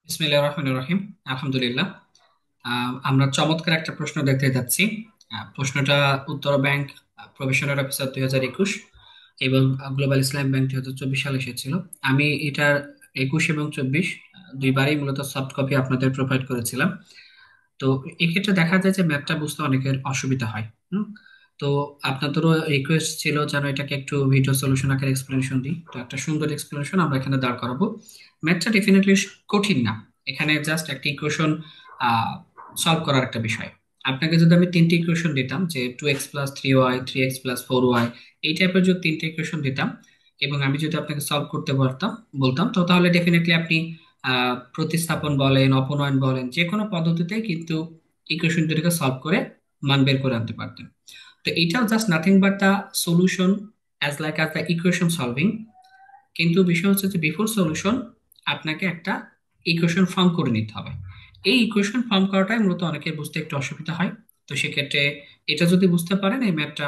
বিসমিল্লাহির রহমানির রহিম। আলহামদুলিল্লাহ। আমরা চমৎকার একটা প্রশ্ন দেখতে যাচ্ছি। প্রশ্নটা উত্তর ব্যাংক প্রফেশনাল অফিসার 2021 এবং গ্লোবাল ইসলাম ব্যাংক 2024 সালে এসেছিল। আমি এটার 21 এবং 24 দুইবারই মূলত সফট কপি আপনাদের প্রোভাইড করেছিলাম। তো এক্ষেত্রে দেখা যায় যে ম্যাপটা বুঝতে অনেকের অসুবিধা হয়। হুম। তো আপনাদেরও রিকোয়েস্ট ছিল যেন এটাকে একটু ভিডিও সলিউশন আকারে এক্সপ্লেনেশন দিই, তো একটা সুন্দর এক্সপ্লেনেশন আমরা এখানে দাঁড় করাবো। ম্যাথটা ডেফিনেটলি কঠিন না। এখানে জাস্ট একটা ইকুয়েশন সলভ করার একটা বিষয়। আপনাকে যদি আমি তিনটি ইকুয়েশন দিতাম, যে 2x+3y, 3x+4y, এই টাইপের যদি তিনটে ইকুয়েশন দিতাম এবং আমি যদি আপনাকে সলভ করতে পারতাম, বলতাম, তো তাহলে ডেফিনেটলি আপনি প্রতিস্থাপন বলেন, অপনয়ন বলেন, যে কোনো পদ্ধতিতেই কিন্তু ইকুয়েশন দুটোকে সলভ করে মান বের করে আনতে পারতেন। তো এটাও just nothing but the solution, as the equation solving. কিন্তু বিষয় হচ্ছে যে বিফোর সলিউশন আপনাকে একটা ইকুয়েশন ফর্ম করে নিতে হবে। এই ইকুয়েশন ফর্ম করাটাই মূলত অনেকের বুঝতে একটু অসুবিধা হয়। তো সেক্ষেত্রে এটা যদি বুঝতে পারেন, এই ম্যাথটা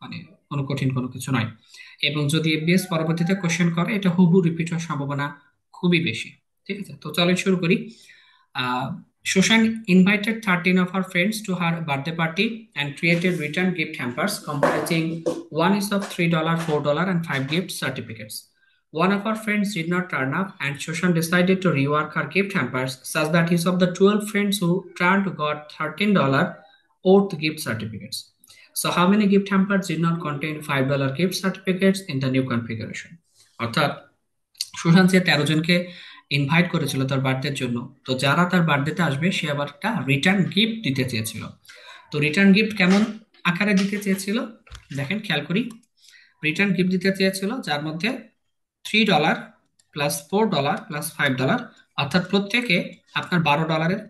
মানে কোনো কঠিন কোনো কিছু নয়। এবং যদি এফবিএস পরবর্তীতে কোশ্চেন করে, এটা হুবহু রিপিট হওয়ার সম্ভাবনা খুবই বেশি। ঠিক আছে, তো চলেন শুরু করি। Shoshank invited 13 of her friends to her birthday party and created return gift hampers comprising one is of $3, $4, and 5 gift certificates. One of her friends did not turn up, and Shoshank decided to rework her gift hampers such that his of the 12 friends who turned got $13 worth gift certificates. So, how many gift hampers did not contain $5 gift certificates in the new configuration? অর্থাৎ সুশান্ত যে 13 জনকে invite করেছিল তার বার্থডের জন্য, তো যারা তার বার্থডেতে আসবে সে আবার একটা রিটার্ন গিফট দিতে চেয়েছিল। তো রিটার্ন গিফট কেমন আকারে দিতে চেয়েছিল, দেখেন খেয়াল করি। রিটার্ন গিফট দিতে চেয়েছিল যার মধ্যে $3 প্লাস $4 প্লাস $5, অর্থাৎ প্রত্যেকে আপনার $12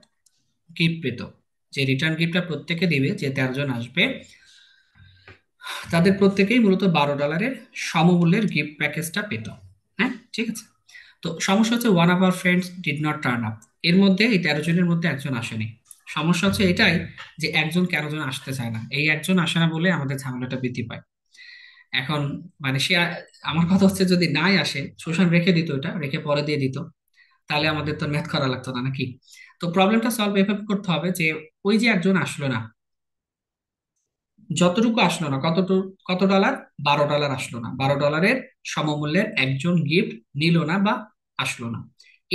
গিফট পেত। যে রিটার্ন গিফটটা প্রত্যেকে দিবে, যে 13 জন আসবে তাদের প্রত্যেকেই মূলত $12 সমমূল্যের গিফট প্যাকেজটা পেত। হ্যাঁ, ঠিক আছে। তো সমস্যা হচ্ছে one of our friends did not turn up. এর মধ্যে এই 13 জনের মধ্যে একজন আসেনি। সমস্যা হচ্ছে এটাই যে একজন কেন যেন আসতে চায় না, এই একজন আসে না বলে আমাদের ঝামেলাটা বৃদ্ধি পায়। এখন মানে আমার কথা হচ্ছে যদি নাই আসে, শোষণ রেখে দিত, এটা রেখে পরে দিয়ে দিত, তাহলে আমাদের তো ম্যাথ করা লাগতো না, নাকি? তো প্রবলেমটা সলভ এভাবে করতে হবে যে ওই যে একজন আসলো না, যতটুকু আসলো না, কত ডলার, $12 আসলো না, $12 সমমূল্যের একজন গিফট নিল না বা আসলো না।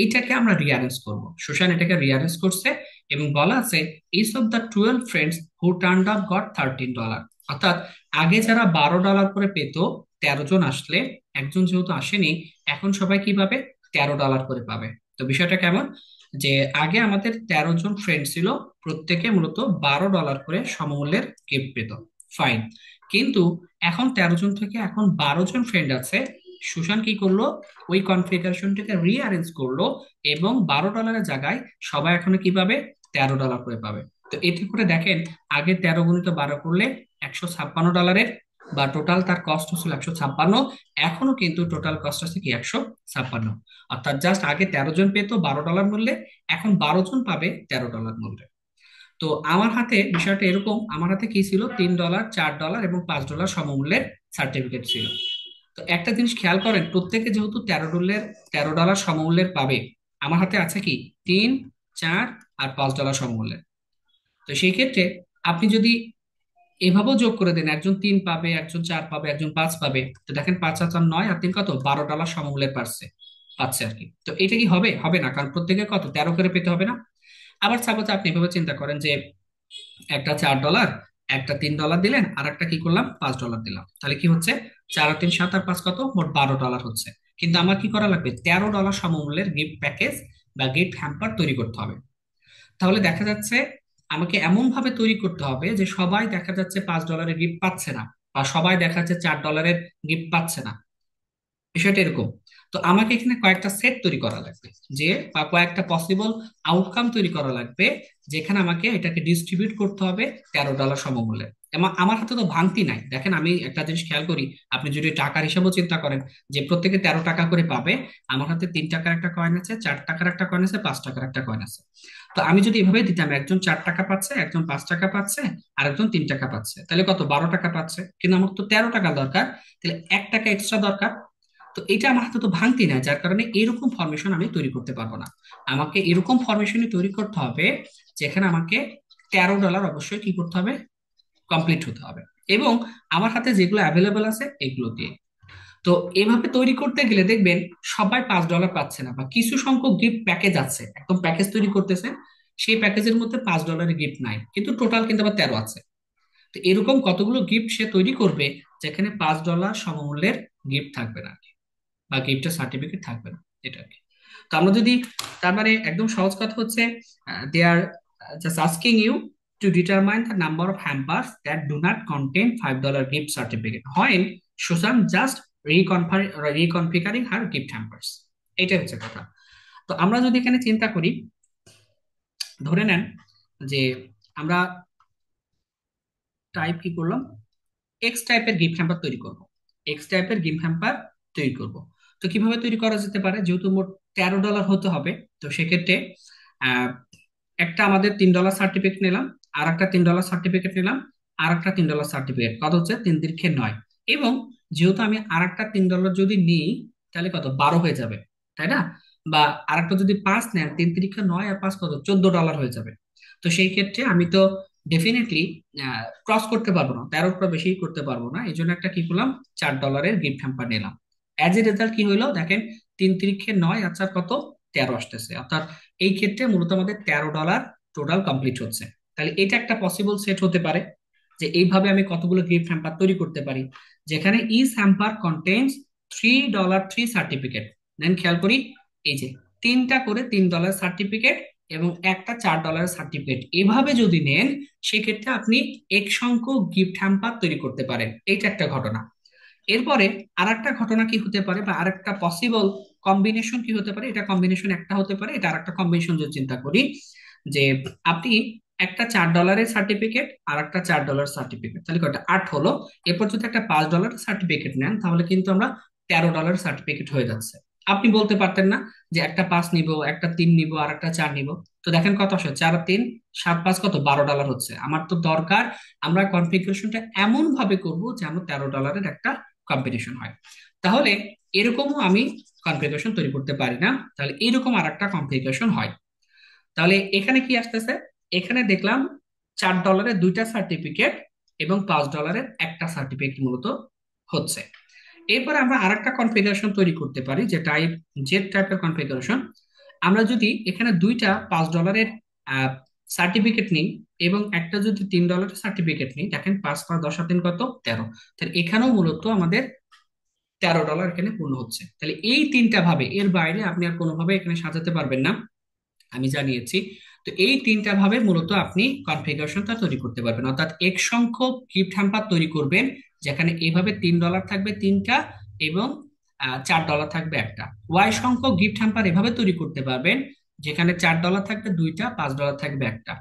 এইটাকে আমরা রিয়ারেঞ্জ করব। সুশান এটাকে রিয়ারেঞ্জ করছে এবং বলা আছে each of the 12 friends who turned up got $13। অর্থাৎ আগে যারা $12 করে পেত, 13 জন আসলে, একজন যেহেতু আসেনি, এখন সবাই কি পাবে, $13 করে পাবে। তো বিষয়টা কেমন, যে আগে আমাদের 13 জন ফ্রেন্ড ছিল, প্রত্যেকে মূলত $12 করে সমমূল্যের গিফট পেত। ফাইন। কিন্তু এখন 13 জন থেকে এখন 12 জন ফ্রেন্ড আছে। সুশান কি করলো, ওই কনফিগারেশনটাকে রিঅ্যারেঞ্জ করলো এবং $12 জায়গায় সবাই এখন কি পাবে, $13 করে পাবে। তো এতে করে দেখেন, আগে 13 × 12 করলে $156, বা টোটাল তার কস্ট হচ্ছিল 156। এখনো কিন্তু টোটাল কস্ট আছে কি, 156। অর্থাৎ জাস্ট আগে 13 জন পেতো $12 মূল্যে, এখন 12 জন পাবে $13 মূল্যে। তো আমার হাতে বিষয়টা এরকম, আমার হাতে কি ছিল, $3, $4 এবং $5 সমমূল্যের সার্টিফিকেট ছিল। তো একটা জিনিস খেয়াল করেন, প্রত্যেকে যেহেতু $13 সমমূল্যের পাবে, আমার হাতে আছে কি, 3, 4 আর $5 সমমূল্যের। তো সেই ক্ষেত্রে আপনি যদি এভাবেও যোগ করে দেন, একজন 3 পাবে, একজন 4 পাবে, একজন 5 পাবে, তো দেখেন 5 আর 4 9 আর 3 কত, $12 সমমূল্যের পাচ্ছে আর কি। তো এটা কি হবে, হবে না, কারণ প্রত্যেকে কত, 13 করে পেতে হবে না। আবার সাপোজ আপনি এভাবে চিন্তা করেন যে একটা $4, একটা $3 দিলেন, আর একটা কি করলাম, $5 দিলাম, তাহলে কি হচ্ছে, 4 আর 3 7 আর 5 কত, মোট $12 হচ্ছে। কিন্তু আমার কি করা লাগবে, $13 সমমূল্যের গিফট প্যাকেজ বা গিফট হ্যাম্পার তৈরি করতে হবে। তাহলে দেখা যাচ্ছে আমাকে এমন ভাবে তৈরি করতে হবে যে সবাই দেখা যাচ্ছে $5 গিফট পাচ্ছে না, বা সবাই দেখা যাচ্ছে $4 গিফট পাচ্ছে না। বিষয়টা এরকম। তো আমাকে এখানে কয়েকটা সেট তৈরি করা লাগবে, যে বা কয়েকটা পসিবল আউটকাম তৈরি করা লাগবে, যেখানে আমাকে এটাকে ডিস্ট্রিবিউট করতে হবে $13 সমমূল্যে। এবং আমার হাতে তো ভাঙতি নাই। দেখেন আমি একটা জিনিস খেয়াল করি, আপনি যদি টাকার হিসাবেও চিন্তা করেন যে প্রত্যেকে 13 টাকা করে পাবে, আমার হাতে 3 টাকার একটা কয়েন আছে, 4 টাকার একটা কয়েন আছে, 5 টাকার একটা কয়েন আছে। তো আমি যদি এভাবে দিতাম, একজন 4 টাকা পাচ্ছে, একজন 5 টাকা পাচ্ছে, আর একজন 3 টাকা পাচ্ছে, তাহলে কত, 12 টাকা পাচ্ছে। কিন্তু আমার তো 13 টাকা দরকার, তাহলে 1 টাকা এক্সট্রা দরকার। তো এটা আমার হাতে তো ভাঙতি না, যার কারণে এরকম ফরমেশন আমি তৈরি করতে পারবো না। আমাকে এরকম ফরমেশনই তৈরি করতে হবে যেখানে আমাকে $13 অবশ্যই কি করতে হবে, কমপ্লিট হতে হবে। এবং আমার হাতে যেগুলো অ্যাভেলেবল আছে এগুলো দিয়ে। তো এভাবে তৈরি করতে গেলে দেখবেন সবাই $5 পাচ্ছে না, বা কিছু সংখ্যক গিফট প্যাকেজ আছে, একদম প্যাকেজ তৈরি করতেছে, সেই প্যাকেজের মধ্যে $5 গিফট নাই, কিন্তু টোটাল কিন্তু আবার 13 আছে। তো এরকম কতগুলো গিফট সে তৈরি করবে যেখানে $5 সমমূল্যের গিফট থাকবে না, বা গিফটের সার্টিফিকেট থাকবে না, এটা আর কি। তো আমরা যদি, তার মানে একদম সহজ কথা হচ্ছে, they are just asking you to determine the number of hampers that do not contain $5 gift certificate when Susan just reconfiguring her gift hampers. এটাই হচ্ছে কথা। তো আমরা যদি এখানে চিন্তা করি, ধরে নেন যে আমরা টাইপ কি করলাম, এক্স টাইপের গিফট হ্যাম্পার তৈরি করব, এক্স টাইপের গিফট হ্যাম্পার তৈরি করব। তো কিভাবে তৈরি করা যেতে পারে, যেহেতু মোট $13 হতে হবে, তো সেক্ষেত্রে আহ, একটা আমাদের $3 সার্টিফিকেট নিলাম, আর একটা $3 সার্টিফিকেট নিলাম, আর একটা $3 সার্টিফিকেট, কত হচ্ছে 3 3 9। এবং যেহেতু আমি আর একটা $3 যদি নিই, তাহলে কত 12 হয়ে যাবে, তাই না? বা আর একটা যদি 5 নেন, 3 3 9 আর 5 কত $14 হয়ে যাবে। তো সেই ক্ষেত্রে আমি তো ডেফিনেটলি ক্রস করতে পারবো না, 13 বেশি করতে পারবো না, এই জন্য একটা কি করলাম, $4 গিফট হ্যাম্পার নিলাম। অ্যাজ এ রেজাল্ট কি হইলো দেখেন, 3 3 9 আচ্ছা কত 13 আসতেছে, অর্থাৎ এই ক্ষেত্রে মূলত আমাদের $13 টোটাল কমপ্লিট হচ্ছে। তাহলে এটা একটা পসিবল সেট হতে পারে, যে এইভাবে আমি কতগুলো গিফট হ্যাম্পার তৈরি করতে পারি, যেখানে ইচ হ্যাম্পার কন্টেন্স $3 সার্টিফিকেট। দেন খেয়াল করি, এই যে তিনটা করে $3 সার্টিফিকেট এবং একটা $4 সার্টিফিকেট, এভাবে যদি নেন সেক্ষেত্রে আপনি এক সংখ্যক গিফট হ্যাম্পার তৈরি করতে পারেন। এইটা একটা ঘটনা। এরপরে আর একটা ঘটনা কি হতে পারে, বা আর একটা পসিবল কম্বিনেশন কি হতে পারে, এটা কম্বিনেশন একটা হতে পারে, এটা আর একটা কম্বিনেশন যদি চিন্তা করি, যে আপনি একটা $4 সার্টিফিকেট আর একটা $4 সার্টিফিকেট, তাহলে কয়টা 8 হলো। এরপর যদি একটা $5 সার্টিফিকেট নেন, তাহলে কিন্তু আমরা $13 সার্টিফিকেট হয়ে যাচ্ছে। আপনি বলতে পারতেন না যে একটা 5 নিব, একটা 3 নিব, আর একটা 4 নিব। তো দেখেন কত আসে, 4 আর 3 7 5 কত $12 হচ্ছে। আমার তো দরকার আমরা কনফিগারেশনটা এমন ভাবে করব যেন $13 একটা কম্বিনেশন হয়। তাহলে এরকমও আমি কনফিগারেশন তৈরি করতে পারি না, তাহলে এরকম আর একটা কনফিগারেশন হয়। তাহলে এখানে কি আসতেছে, এখানে দেখলাম $4 দুইটা সার্টিফিকেট এবং $5 একটা সার্টিফিকেট মূলত হচ্ছে। এরপর আমরা আরেকটা কনফিগারেশন তৈরি করতে পারি, যে টাইপ জেড টাইপের কনফিগারেশন। আমরা যদি এখানে দুইটা $5 সার্টিফিকেট নিই এবং একটা যদি $3 সার্টিফিকেট নিই, দেখেন 5 5 10 আর 3 কত 13, তাহলে এখানেও মূলত আমাদের $13 এখানে পূর্ণ হচ্ছে। তাহলে এই তিনটা ভাবে, এর বাইরে আপনি আর কোনোভাবে এখানে সাজাতে পারবেন না, আমি জানিয়েছি। তো এই তিনটা ভাবে মূলত আপনি কনফিগারেশনটা তৈরি করতে পারবেন, অর্থাৎ এক সংখ্যক গিফট হ্যাম্পার তৈরি করবেন যেখানে এইভাবে $3 থাকবে তিনটা, এবং $4 থাকবে একটা। ওয়াই সংখ্যক গিফট হ্যাম্পার এভাবে তৈরি করতে পারবেন যেখানে $4 থাকবে দুইটা, $5 থাকবে একটা।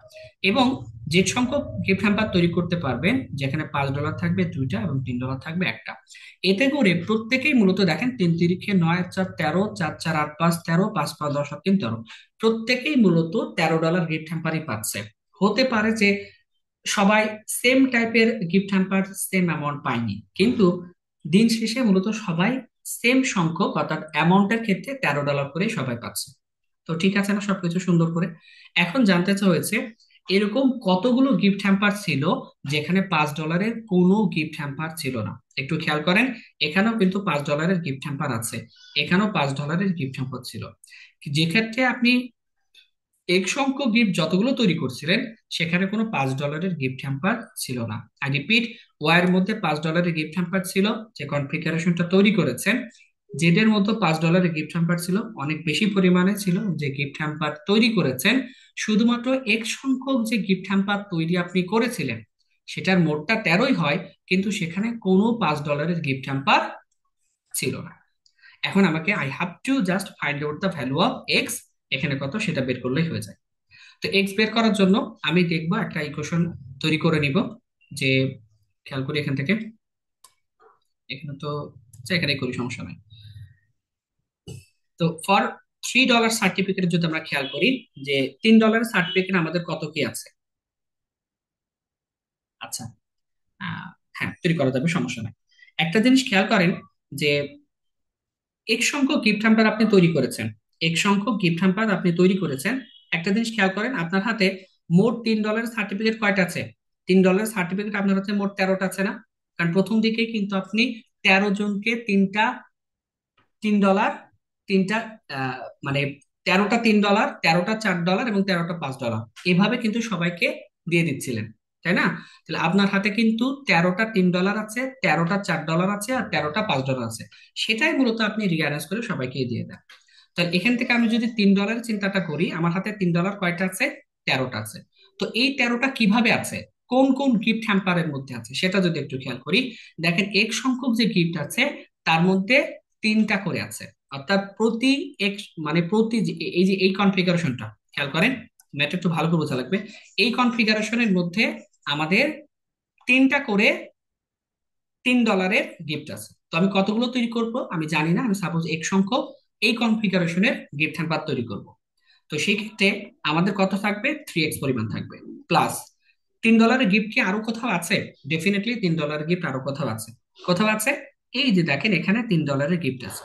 এবং যে সংখ্যক গিফট হ্যাম্পার তৈরি করতে পারবেন যেখানে $5 থাকবে দুইটা এবং $3 থাকবে একটা। এতে করে প্রত্যেকেই মূলত দেখেন 3 3 9 আর 4 13, 4 4 8 5 13, 5 5 10 আর 3 13, প্রত্যেকেই মূলত $13 গিফট হ্যাম্পারই পাচ্ছে। হতে পারে যে সবাই সেম টাইপের গিফট হ্যাম্পার সেম অ্যামাউন্ট পায়নি, কিন্তু দিন শেষে মূলত সবাই সেম সংখ্যক, অর্থাৎ অ্যামাউন্টের ক্ষেত্রে $13 করে সবাই পাচ্ছে। তো ঠিক আছে না সবকিছু সুন্দর করে? এখন জানতে চাওয়া এরকম কতগুলো গিফট হ্যাম্পার ছিল যেখানে $5 কোনো গিফট হ্যাম্পার ছিল না। একটু খেয়াল করেন, এখানেও কিন্তু $5 গিফট হ্যাম্পার আছে, এখানেও $5 গিফট হ্যাম্পার ছিল। যে ক্ষেত্রে আপনি এক সংখ্যক গিফট যতগুলো তৈরি করছিলেন সেখানে কোনো $5 গিফট হ্যাম্পার ছিল না। আই রিপিট, ওয়াই এর মধ্যে $5 গিফট হ্যাম্পার ছিল, যে কনফিগারেশনটা তৈরি করেছেন। জেড এর মধ্যে $5 গিফট হ্যাম্পার ছিল, অনেক বেশি পরিমাণে ছিল যে গিফট হ্যাম্পার তৈরি করেছেন। শুধুমাত্র এক সংখ্যক যে গিফট হ্যাম্পার তৈরি আপনি করেছিলেন সেটার মোটটা 13ই হয়, কিন্তু সেখানে কোনো $5 গিফট হ্যাম্পার ছিল না। এখন আমাকে I have to just find out the value of x, এখানে কত সেটা বের করলেই হয়ে যায়। তো এক্স বের করার জন্য আমি দেখবো একটা ইকুয়েশন তৈরি করে নিব, যে খেয়াল করি এখান থেকে, এখানে তো আচ্ছা, এখানে করি সমস্যা নাই। তো ফর $3 সার্টিফিকেট যদি আমরা খেয়াল করি, যে $3 সার্টিফিকেট আমাদের কত কি আছে, আচ্ছা আহ, হ্যাঁ তৈরি করা যাবে, সমস্যা নাই। একটা জিনিস খেয়াল করেন, যে এক সংখ্যক গিফট হ্যাম্পার আপনি তৈরি করেছেন, এক সংখ্যক গিফট হ্যাম্পার আপনি তৈরি করেছেন। একটা জিনিস খেয়াল করেন, আপনার হাতে মোট $3 সার্টিফিকেট কয়টা আছে? $3 সার্টিফিকেট আপনার হাতে মোট 13টা আছে না? কারণ প্রথম দিকে কিন্তু আপনি 13 জনকে তিনটা $3, তিনটা আহ, মানে 13টা $3, 13টা $4 এবং 13টা $5 এভাবে কিন্তু সবাইকে দিয়ে দিচ্ছিলেন, তাই না? তাহলে আপনার হাতে কিন্তু 13টা $3 আছে, 13টা $4 আছে, আর 13টা $5 আছে। সেটাই মূলত আপনি রিঅ্যারেঞ্জ করে সবাইকে দিয়ে দেন। তাহলে এখান থেকে আমি যদি $3 চিন্তাটা করি, আমার হাতে $3 কয়টা আছে? 13টা আছে। তো এই 13টা কিভাবে আছে, কোন কোন গিফট হ্যাম্পারের মধ্যে আছে সেটা যদি একটু খেয়াল করি, দেখেন এক সংখ্যক যে গিফট আছে তার মধ্যে তিনটা করে আছে। অর্থাৎ প্রতি এক, মানে প্রতি এই যে এই কনফিগারেশনটা খেয়াল করেন, ম্যাথ একটু ভালো করে বোঝা লাগবে। এই কনফিগারেশনের মধ্যে আমাদের তিনটা করে $3 গিফট আছে। তো আমি কতগুলো তৈরি করব আমি জানি না, আমি সাপোজ এক সংখ্যক এই কনফিগারেশনের গিফট হ্যাম্পার তৈরি করব। তো সেই ক্ষেত্রে আমাদের কত থাকবে? 3x পরিমাণ থাকবে। প্লাস $3 গিফট কি আরো কোথাও আছে? ডেফিনেটলি $3 গিফট আরো কোথাও আছে। কোথাও আছে, এই যে দেখেন এখানে $3 গিফট আছে।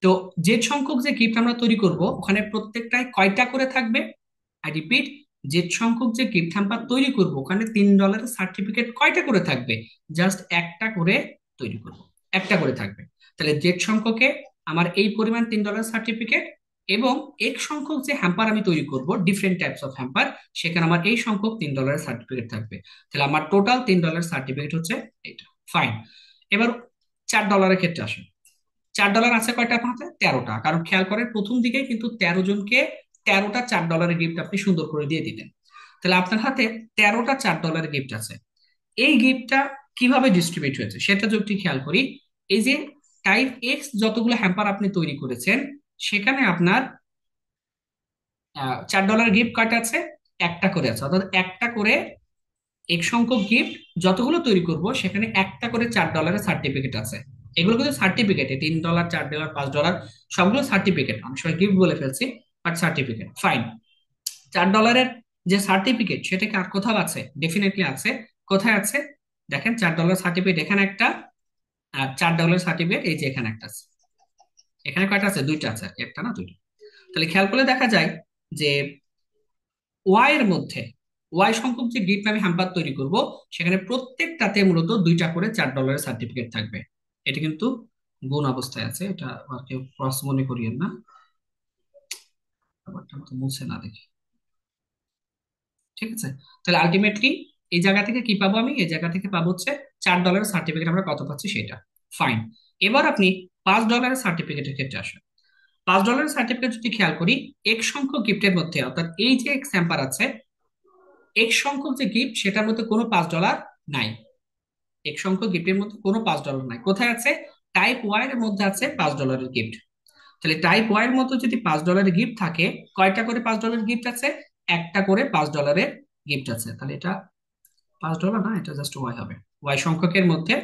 তো যে সংখ্যক যে গিফট আমরা তৈরি করব ওখানে প্রত্যেকটায় কয়টা করে থাকবে? আই রিপিট, যে সংখ্যক যে গিফট হ্যাম্পার তৈরি করব ওখানে $3 সার্টিফিকেট কয়টা করে থাকবে? জাস্ট একটা করে তৈরি করব, একটা করে থাকবে। তাহলে যে সংখ্যকে আমার এই পরিমাণ $3 সার্টিফিকেট, এবং এক সংখ্যক যে হ্যাম্পার আমি তৈরি করব ডিফারেন্ট টাইপস অফ হ্যাম্পার, সেখানে আমার এই সংখ্যক $3 সার্টিফিকেট থাকবে। তাহলে আমার টোটাল $3 সার্টিফিকেট হচ্ছে এটা। ফাইন। এবার $4 ক্ষেত্রে আসেন। $4 আছে কয়টা আপনার হাতে? 13টা। কারণ খেয়াল করেন প্রথম দিকে কিন্তু 13 জনকে 13টা $4 গিফট আপনি সুন্দর করে দিয়ে দিলেন। তাহলে আপনার হাতে 13টা $4 গিফট আছে। এই গিফটটা কিভাবে ডিস্ট্রিবিউট হয়েছে সেটা যদি খেয়াল করি, এই যে টাইপ এক্স যতগুলো হ্যাম্পার আপনি তৈরি করেছেন সেখানে আপনার $4 গিফট কয়টা আছে? একটা করে আছে। অর্থাৎ একটা করে এক সংখ্যক গিফট যতগুলো তৈরি করব সেখানে একটা করে $4 সার্টিফিকেট আছে। এগুলো কিন্তু সার্টিফিকেট, $3, $4, $5 সবগুলো সার্টিফিকেট, অনেক সময় গিফট বলে ফেলছি, বাট সার্টিফিকেট। ফাইন। $4 যে সার্টিফিকেট সেটা কি আর কোথাও আছে? ডেফিনেটলি আছে। কোথায় আছে? দেখেন $4 সার্টিফিকেট এখানে একটা, আর $4 সার্টিফিকেট এই যে এখানে একটা আছে। এখানে কয়টা আছে? দুইটা আছে, একটা না দুইটা। তাহলে খেয়াল করলে দেখা যায় যে ওয়াই এর মধ্যে, ওয়াই সংখ্যক যে গিফট আমি হ্যাম্পার তৈরি করব সেখানে প্রত্যেকটাতে মূলত দুইটা করে $4 সার্টিফিকেট থাকবে। এটা কিন্তু গুণ অবস্থায় আছে, এটা আর কেউ ক্রস মনে করিয়েন না, ব্যাপারটা তো মুছে না দেখি। ঠিক আছে? তাহলে আলটিমেটলি এই জায়গা থেকে কি পাবো? আমি এই জায়গা থেকে পাবো হচ্ছে $4 সার্টিফিকেট আমরা কত পাচ্ছি সেটা। ফাইন। এবার আপনি $5 সার্টিফিকেটের ক্ষেত্রে আসেন। $5 সার্টিফিকেট যদি খেয়াল করি, এক সংখ্যক গিফটের মধ্যে, অর্থাৎ এই যে স্যাম্পার আছে, এক সংখ্যক যে গিফট সেটার মধ্যে কোনো $5 নাই। এক সংখ্যক গিফটের মধ্যে কোনো $5 নাই। কোথায় আছে? টাইপ ওয়াই এর মধ্যে আছে $5 গিফট। তাহলে টাইপ ওয়াই এর মধ্যে যদি $5 গিফট থাকে, কয়টা করে $5 গিফট আছে? একটা করে $5 গিফট আছে। তাহলে এটা $5 না, এটা জাস্ট ওয়াই হবে। ওয়াই সংখ্যকের মধ্যে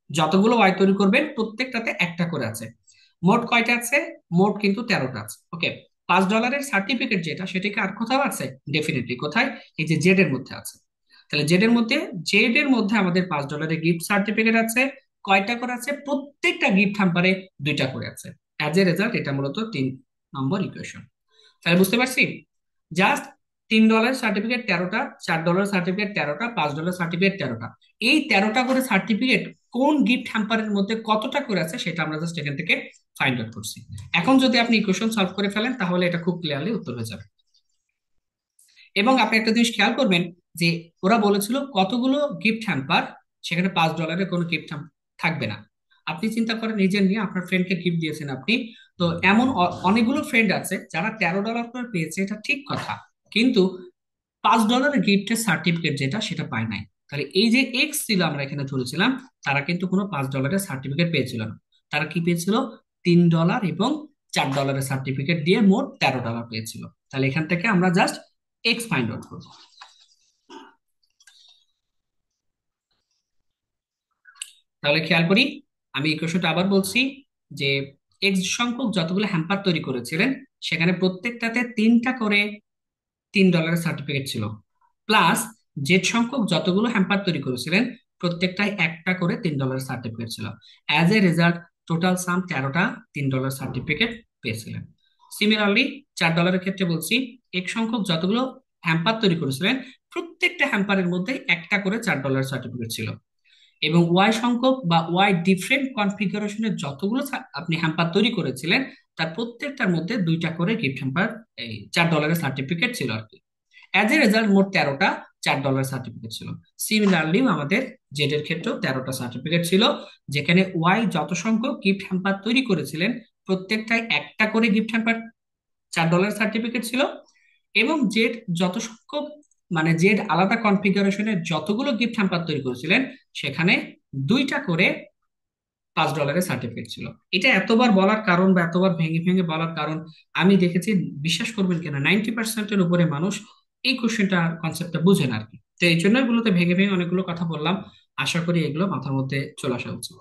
যতগুলো ওয়াই তৈরি করবেন প্রত্যেকটাতে একটা করে আছে। মোট কয়টা আছে? মোট কিন্তু 13টা আছে। ওকে। $5 সার্টিফিকেট যেটা, সেটা কি আর কোথাও আছে? ডেফিনেটলি। কোথায়? এই যে জেড এর মধ্যে আছে। তাহলে জেড এর মধ্যে, জেড এর মধ্যে আমাদের $5 গিফট সার্টিফিকেট আছে। কয়টা করে আছে? প্রত্যেকটা গিফট হ্যাম্পারে দুইটা করে আছে। অ্যাজ এ রেজাল্ট এটা মূলত 3 নম্বর ইকুয়েশন। তাহলে বুঝতে পারছি, জাস্ট $3 সার্টিফিকেট 13টা, $4 সার্টিফিকেট 13টা, $5 সার্টিফিকেট 13টা। এই 13টা করে সার্টিফিকেট কোন গিফট হ্যাম্পারের মধ্যে কতটা করে আছে সেটা আমরা জাস্ট এখান থেকে ফাইন্ড আউট করছি। এখন যদি আপনি ইকুয়েশন সলভ করে ফেলেন তাহলে এটা খুব ক্লিয়ারলি উত্তর হয়ে যাবে। এবং আপনি একটা জিনিস খেয়াল করবেন যে ওরা বলেছিল কতগুলো গিফট হ্যাম্পার, সেখানে $5 কোনো গিফট থাকবে না। আপনি চিন্তা করেন নিজের নিয়ে, আপনার ফ্রেন্ডকে গিফট দিয়েছেন আপনি, তো এমন অনেকগুলো ফ্রেন্ড আছে যারা $13 করে পেয়েছে, এটা ঠিক কথা, কিন্তু $5 গিফটের সার্টিফিকেট যেটা সেটা পায় নাই। তাহলে এই যে এক্স ছিল আমরা এখানে ধরেছিলাম, তারা কিন্তু কোনো $5 সার্টিফিকেট পেয়েছিল না। তারা কি পেয়েছিল? $3 এবং $4 সার্টিফিকেট দিয়ে মোট $13 পেয়েছিল। তাহলে এখান থেকে আমরা জাস্ট এক্স ফাইন্ড আউট করবো। তাহলে খেয়াল করি, আমি ইকুয়েশনটা আবার বলছি, যে এক্স সংখ্যক যতগুলো হ্যাম্পার তৈরি করেছিলেন সেখানে প্রত্যেকটাতে তিনটা করে $3 সার্টিফিকেট ছিল। প্লাস জেড সংখ্যক যতগুলো হ্যাম্পার তৈরি করেছিলেন প্রত্যেকটাই একটা করে $3 সার্টিফিকেট ছিল। As a result total sum 13টা $3 সার্টিফিকেট পেয়েছিলেন। সিমিলারলি $4 ক্ষেত্রে বলছি, এক সংখ্যক যতগুলো হ্যাম্পার তৈরি করেছিলেন, প্রত্যেকটা হ্যাম্পারের মধ্যে একটা করে $4 সার্টিফিকেট ছিল। এবং ওয়াই সংখ্যক বা ওয়াই ডিফারেন্ট কনফিগারেশনের যতগুলো আপনি হ্যাম্পার তৈরি করেছিলেন, তার প্রত্যেকটার মধ্যে দুইটা করে গিফট হ্যাম্পার, এই $4 সার্টিফিকেট ছিল আর কি। অ্যাজ এ রেজাল্ট মোট 13টা $4 সার্টিফিকেট ছিল। সিমিলারলি আমাদের জেড এর ক্ষেত্রেও 13টা সার্টিফিকেট ছিল, যেখানে ওয়াই যত সংখ্যক গিফট হ্যাম্পার তৈরি করেছিলেন, প্রত্যেকটাই একটা করে গিফট হ্যাম্পার $4 সার্টিফিকেট ছিল। এবং জেড যত সংখ্যক, মানে জেড আলাদা কনফিগারেশনের যতগুলো গিফট হ্যাম্পার তৈরি করেছিলেন, সেখানে দুইটা করে $5 সার্টিফিকেট ছিল। এটা এতবার বলার কারণ বা এতবার ভেঙে ভেঙে বলার কারণ, আমি দেখেছি, বিশ্বাস করবেন কিনা, 90%-এর উপরে মানুষ এই কোশ্চেনটা কনসেপ্টটা বুঝে না আর কি। তো এই জন্য এগুলোতে ভেঙে ভেঙে অনেকগুলো কথা বললাম। আশা করি এগুলো মাথার মধ্যে চলে আসা উচিত।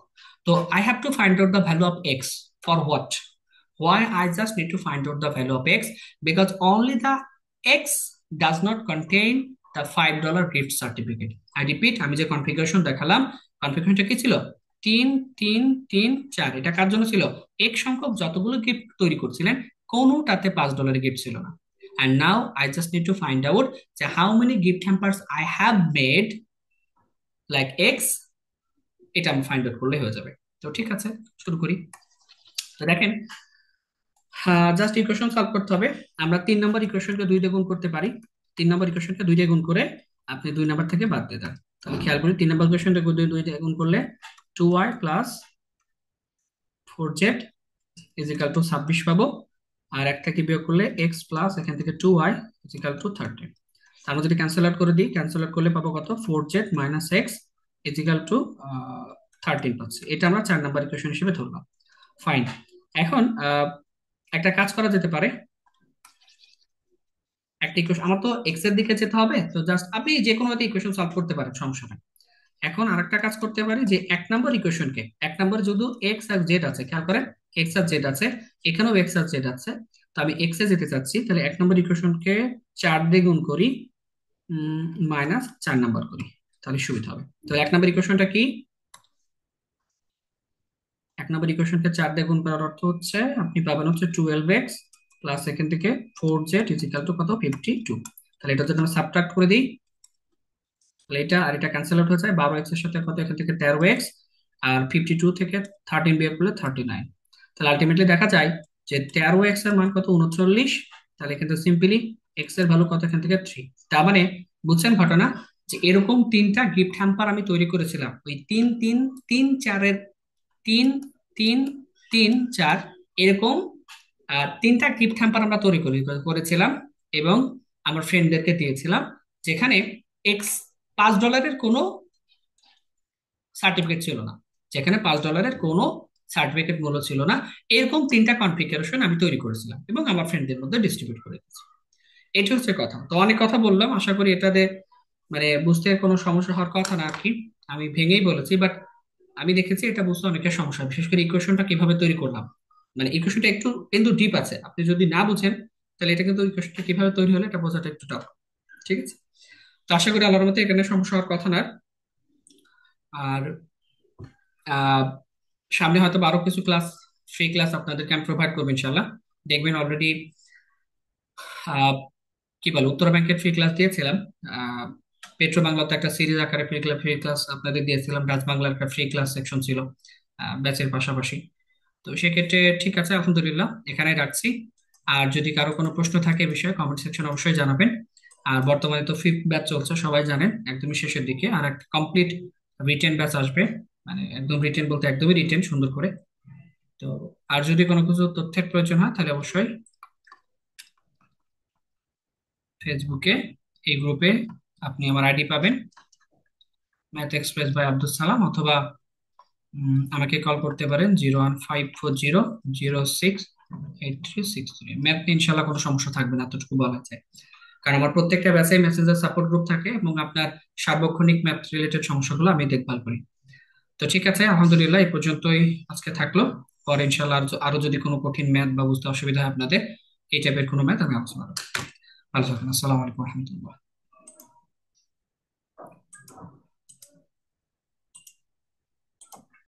তো I have to find out the value of x for what, why I just need to find out the value of x, because only the x does not contain the $5 gift certificate. I repeat, আমি যে configuration দেখালাম, কনফিগারেশনটা কি ছিল? 3 3 3 4। এটা কার জন্য ছিল? এক সংখ্যক যতগুলো গিফট তৈরি করছিলেন, কোনোটাতে $5 গিফট ছিল না। And now I just need to find out যে how many gift hampers I have made like x, এটা আমি ফাইন্ড আউট করলে হয়ে যাবে। তো ঠিক আছে, শুরু করি। তো দেখেন, হ্যাঁ, জাস্ট ইকুয়েশন সলভ করতে হবে। আমরা 3 নম্বর ইকুয়েশনকে 2 দিয়ে গুণ করতে পারি। 3 নম্বর ইকুয়েশনকে 2 দিয়ে গুণ করে আপনি 2 নম্বর থেকে বাদ দিয়ে দেন। তাহলে খেয়াল করি, 3 নম্বর ইকুয়েশনটা 2 দিয়ে গুণ করলে 2y plus 4z is equal two 26 পাবো। আর এক থেকে বিয়োগ করলে x প্লাস এখান থেকে 2y ইজিক্যাল টু 30। আমরা যদি ক্যান্সেল আউট করে দিই, ক্যান্সেল আউট করলে পাবো কত? 4z minus x is equal two 13 পাচ্ছি। এটা আমরা 4 নম্বর ইকুয়েশন হিসেবে ধরলাম। ফাইন। এখন একটা কাজ করা যেতে পারে। একটা ইকুয়েশন, আমার তো এক্স এর দিকে যেতে হবে, তো জাস্ট আপনি যে কোনো একটা ইকুয়েশন সলভ করতে পারেন, সমস্যা নেই। এখন আরেকটা কাজ করতে পারি যে 1 নম্বর ইকুয়েশনকে, 1 নম্বর যদি এক্স আর জেড আছে, খেয়াল করেন, এক্স আর জেড আছে, এখানেও এক্স আর জেড আছে। তো আমি এক্স এ যেতে চাচ্ছি, তাহলে 1 নম্বর ইকুয়েশনকে 4 দিয়ে গুণ করি, মাইনাস 4 নম্বর করি, তাহলে সুবিধা হবে। তো 1 নম্বর ইকুয়েশনটা কি? 1 নম্বর ইকুয়েশনকে 4 দিয়ে গুণ করার অর্থ হচ্ছে আপনি পাবেন হচ্ছে 12x প্লাস এখান থেকে 4z ইজিক্যাল টু কত? 52। তাহলে এটা যদি আমরা সাবট্রাক্ট করে দিই, তাহলে এটা আর এটা ক্যান্সেল আউট হয়ে যায়। 12x এর সাথে কত? এখান থেকে 13x, আর 52 থেকে 13 বিয়োগ করলে 39। তাহলে আলটিমেটলি দেখা যায় যে 13x এর মান কত? 39। তাহলে এখান থেকে সিম্পলি এক্স এর ভ্যালু কত? এখান থেকে 3। তার মানে বুঝছেন ঘটনা, যে এরকম 3টা গিফট হ্যাম্পার আমি তৈরি করেছিলাম, ওই 3 3 3 4-এর 3 3 3 4 এরকম 3টা গিফট হ্যাম্পার আমরা করেছিলাম, এবং আমার ফ্রেন্ডদেরকে দিয়েছিলাম, যেখানে এক্স $5 কোনো সার্টিফিকেট ছিল না, যেখানে $5 কোনো সার্টিফিকেট মূল্য ছিল না। এরকম 3টা কনফিগারেশন আমি তৈরি করেছিলাম এবং আমার ফ্রেন্ডদের মধ্যে ডিস্ট্রিবিউট করে দিয়েছি। এটা হচ্ছে কথা। তো অনেক কথা বললাম, আশা করি এটাতে মানে বুঝতে কোনো সমস্যা হওয়ার কথা না আর কি। আমি ভেঙেই বলেছি, বাট আমি দেখেছি এটা বুঝতে অনেকের সমস্যা, বিশেষ করে ইকুয়েশনটা কিভাবে তৈরি করলাম। মানে ইকুয়েশনটা একটু কিন্তু ডিপ আছে, আপনি যদি না বুঝেন, তাহলে এটা কিন্তু ইকুয়েশনটা কিভাবে তৈরি হলো এটা বোঝাটা একটু টাফ। ঠিক আছে, তো আশা করি আল্লাহর মতে এখানে সমস্যা হওয়ার কথা না। আর আহ, সামনে হয়তো আরো কিছু ক্লাস, ফ্রি ক্লাস আপনাদেরকে আমি প্রোভাইড করবো ইনশাল্লাহ। দেখবেন অলরেডি কি বলে, উত্তরা ব্যাংকের ফ্রি ক্লাস দিয়েছিলাম, পেট্রো বাংলাতে একটা সিরিজ আকারে ফ্রি ক্লাস আপনাদের দিয়েছিলাম, ডাচ বাংলার একটা ফ্রি ক্লাস সেকশন ছিল ব্যাচের পাশাপাশি। তো সেক্ষেত্রে ঠিক আছে, আলহামদুলিল্লাহ, এখানেই রাখছি। আর যদি কারো কোনো প্রশ্ন থাকে এ বিষয়ে, কমেন্ট সেকশন অবশ্যই জানাবেন। আর বর্তমানে তো ফিফথ ব্যাচ চলছে, সবাই জানেন, একদমই শেষের দিকে আর একটা কমপ্লিট রিটেন ব্যাচ আসবে। মানে একদম রিটেন বলতে একদমই রিটেন সুন্দর করে। তো আর যদি কোনো কিছু তথ্যের প্রয়োজন হয়, তাহলে অবশ্যই ফেসবুকে এই গ্রুপে আপনি আমার আইডি পাবেন, math express by Abdul Salam, অথবা আমাকে কল করতে পারেন 01540 06 8363। ম্যাথ ইনশাল্লাহ কোনো সমস্যা থাকবে না, এতটুকু বলা যায়। কারণ আমার প্রত্যেকটা ব্যাচে মেসেজের সাপোর্ট গ্রুপ থাকে, এবং আপনার সার্বক্ষণিক ম্যাথ রিলেটেড সমস্যাগুলো আমি দেখভাল করি। তো ঠিক আছে, আলহামদুলিল্লাহ, এই পর্যন্তই আজকে থাকলো। পরে ইনশাল্লাহ আরো যদি কোনো কঠিন ম্যাথ বা বুঝতে অসুবিধা হয় আপনাদের, এই টাইপের কোনো ম্যাথ আমি আলোচনা করবো। ভালো থাকুন, আসসালামু আলাইকুম রহমতুল্লাহ।